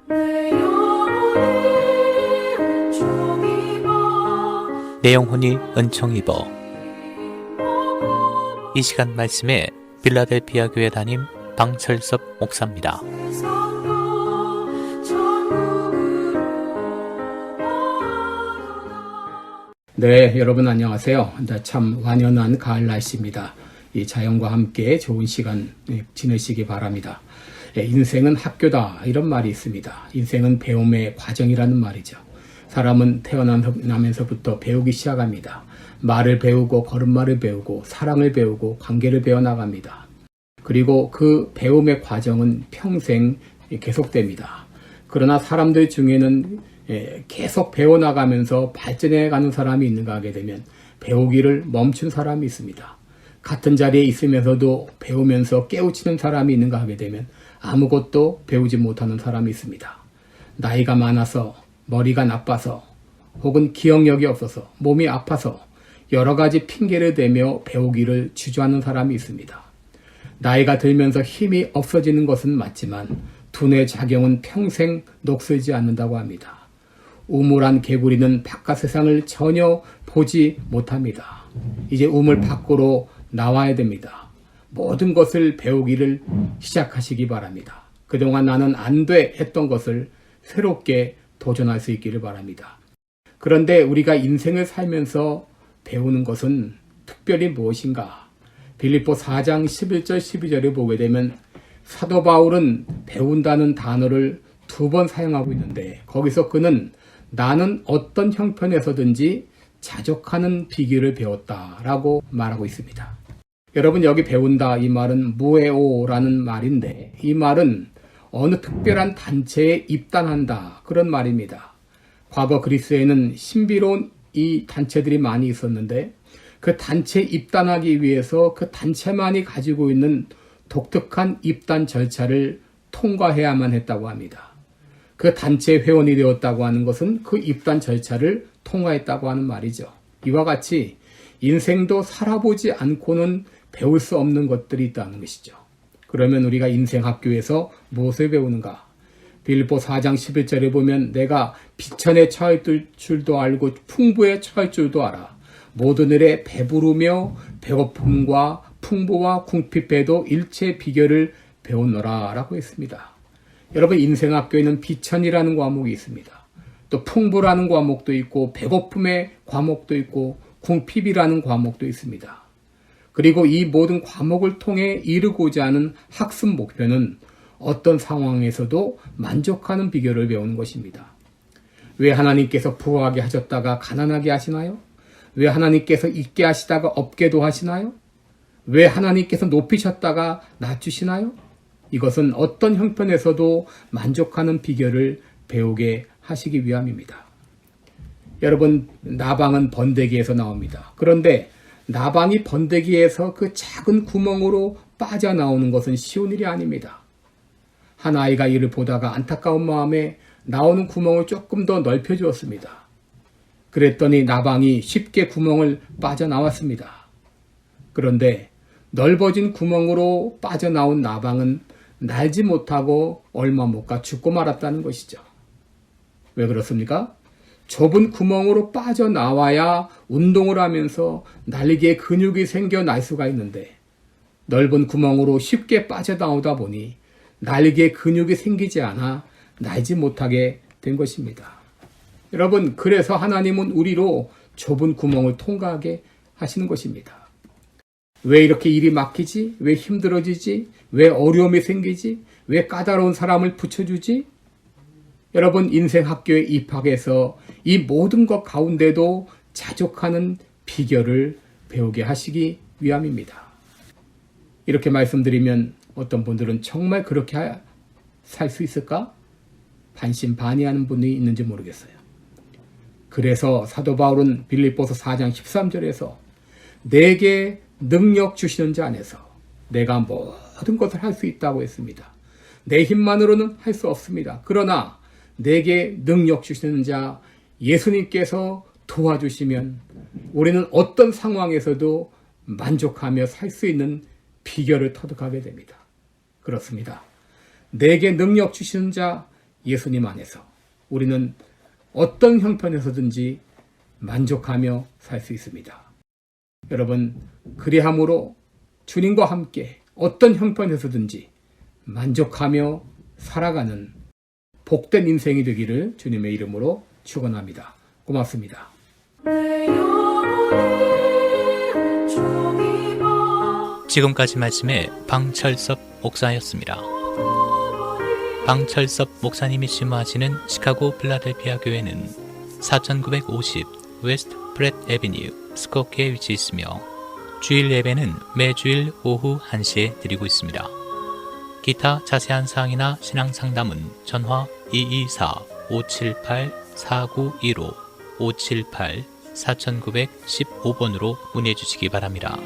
내 영혼이 은총 입어. 이 시간 말씀에 빌라델피아 교회 담임 방철섭 목사입니다. 네, 여러분 안녕하세요. 참 완연한 가을 날씨입니다. 이 자연과 함께 좋은 시간 지내시기 바랍니다. 인생은 학교다 이런 말이 있습니다. 인생은 배움의 과정이라는 말이죠. 사람은 태어나면서부터 배우기 시작합니다. 말을 배우고 걸음마를 배우고 사랑을 배우고 관계를 배워나갑니다. 그리고 그 배움의 과정은 평생 계속됩니다. 그러나 사람들 중에는 계속 배워나가면서 발전해가는 사람이 있는가 하게 되면 배우기를 멈춘 사람이 있습니다. 같은 자리에 있으면서도 배우면서 깨우치는 사람이 있는가 하게 되면 아무것도 배우지 못하는 사람이 있습니다. 나이가 많아서, 머리가 나빠서, 혹은 기억력이 없어서, 몸이 아파서 여러 가지 핑계를 대며 배우기를 주저하는 사람이 있습니다. 나이가 들면서 힘이 없어지는 것은 맞지만 두뇌 작용은 평생 녹슬지 않는다고 합니다. 우물한 개구리는 바깥 세상을 전혀 보지 못합니다. 이제 우물 밖으로 나와야 됩니다. 모든 것을 배우기를 시작하시기 바랍니다. 그동안 나는 안 돼 했던 것을 새롭게 도전할 수 있기를 바랍니다. 그런데 우리가 인생을 살면서 배우는 것은 특별히 무엇인가? 빌립보 4장 11절 12절을 보게 되면 사도 바울은 배운다는 단어를 2번 사용하고 있는데 거기서 그는 나는 어떤 형편에서든지 자족하는 비결을 배웠다라고 말하고 있습니다. 여러분 여기 배운다 이 말은 무에오라는 말인데 이 말은 어느 특별한 단체에 입단한다 그런 말입니다. 과거 그리스에는 신비로운 이 단체들이 많이 있었는데 그 단체에 입단하기 위해서 그 단체만이 가지고 있는 독특한 입단 절차를 통과해야만 했다고 합니다. 그 단체 회원이 되었다고 하는 것은 그 입단 절차를 통과했다고 하는 말이죠. 이와 같이 인생도 살아보지 않고는 배울 수 없는 것들이 있다는 것이죠. 그러면 우리가 인생 학교에서 무엇을 배우는가? 빌립보 4장 11절에 보면 내가 비천에 처할 줄도 알고 풍부에 처할 줄도 알아. 모든 일에 배부르며 배고픔과 풍부와 궁핍에도 일체 비결을 배웠노라 라고 했습니다. 여러분 인생학교에는 비천이라는 과목이 있습니다. 또 풍부라는 과목도 있고 배고픔의 과목도 있고 궁핍이라는 과목도 있습니다. 그리고 이 모든 과목을 통해 이루고자 하는 학습 목표는 어떤 상황에서도 만족하는 비결을 배우는 것입니다. 왜 하나님께서 부하게 하셨다가 가난하게 하시나요? 왜 하나님께서 있게 하시다가 없게도 하시나요? 왜 하나님께서 높이셨다가 낮추시나요? 이것은 어떤 형편에서도 만족하는 비결을 배우게 하시기 위함입니다. 여러분 나방은 번데기에서 나옵니다. 그런데 나방이 번데기에서 그 작은 구멍으로 빠져나오는 것은 쉬운 일이 아닙니다. 한 아이가 이를 보다가 안타까운 마음에 나오는 구멍을 조금 더 넓혀주었습니다. 그랬더니 나방이 쉽게 구멍을 빠져나왔습니다. 그런데 넓어진 구멍으로 빠져나온 나방은 날지 못하고 얼마 못 가 죽고 말았다는 것이죠. 왜 그렇습니까? 좁은 구멍으로 빠져나와야 운동을 하면서 날개에 근육이 생겨 날 수가 있는데 넓은 구멍으로 쉽게 빠져나오다 보니 날개에 근육이 생기지 않아 날지 못하게 된 것입니다. 여러분 그래서 하나님은 우리로 좁은 구멍을 통과하게 하시는 것입니다. 왜 이렇게 일이 막히지? 왜 힘들어지지? 왜 어려움이 생기지? 왜 까다로운 사람을 붙여주지? 여러분 인생 학교에 입학해서 이 모든 것 가운데도 자족하는 비결을 배우게 하시기 위함입니다. 이렇게 말씀드리면 어떤 분들은 정말 그렇게 살 수 있을까? 반신반의하는 분이 있는지 모르겠어요. 그래서 사도 바울은 빌립보서 4장 13절에서 내게 능력 주시는 자 안에서 내가 모든 것을 할 수 있다고 했습니다. 내 힘만으로는 할 수 없습니다. 그러나 내게 능력 주시는 자 예수님께서 도와주시면 우리는 어떤 상황에서도 만족하며 살 수 있는 비결을 터득하게 됩니다. 그렇습니다. 내게 능력 주시는 자 예수님 안에서 우리는 어떤 형편에서든지 만족하며 살 수 있습니다. 여러분, 그리함으로 주님과 함께 어떤 형편에서든지 만족하며 살아가는 복된 인생이 되기를 주님의 이름으로 축원합니다. 고맙습니다. 지금까지 말씀의 방철섭 목사였습니다. 방철섭 목사님이 심화하시는 시카고 필라델피아 교회는 4950 웨스트 프렛 애비뉴 스코키에 위치해 있으며 주일 예배는 매주일 오후 1시에 드리고 있습니다. 기타 자세한 사항이나 신앙 상담은 전화 224-578-4915 578-4915번으로 문의해 주시기 바랍니다.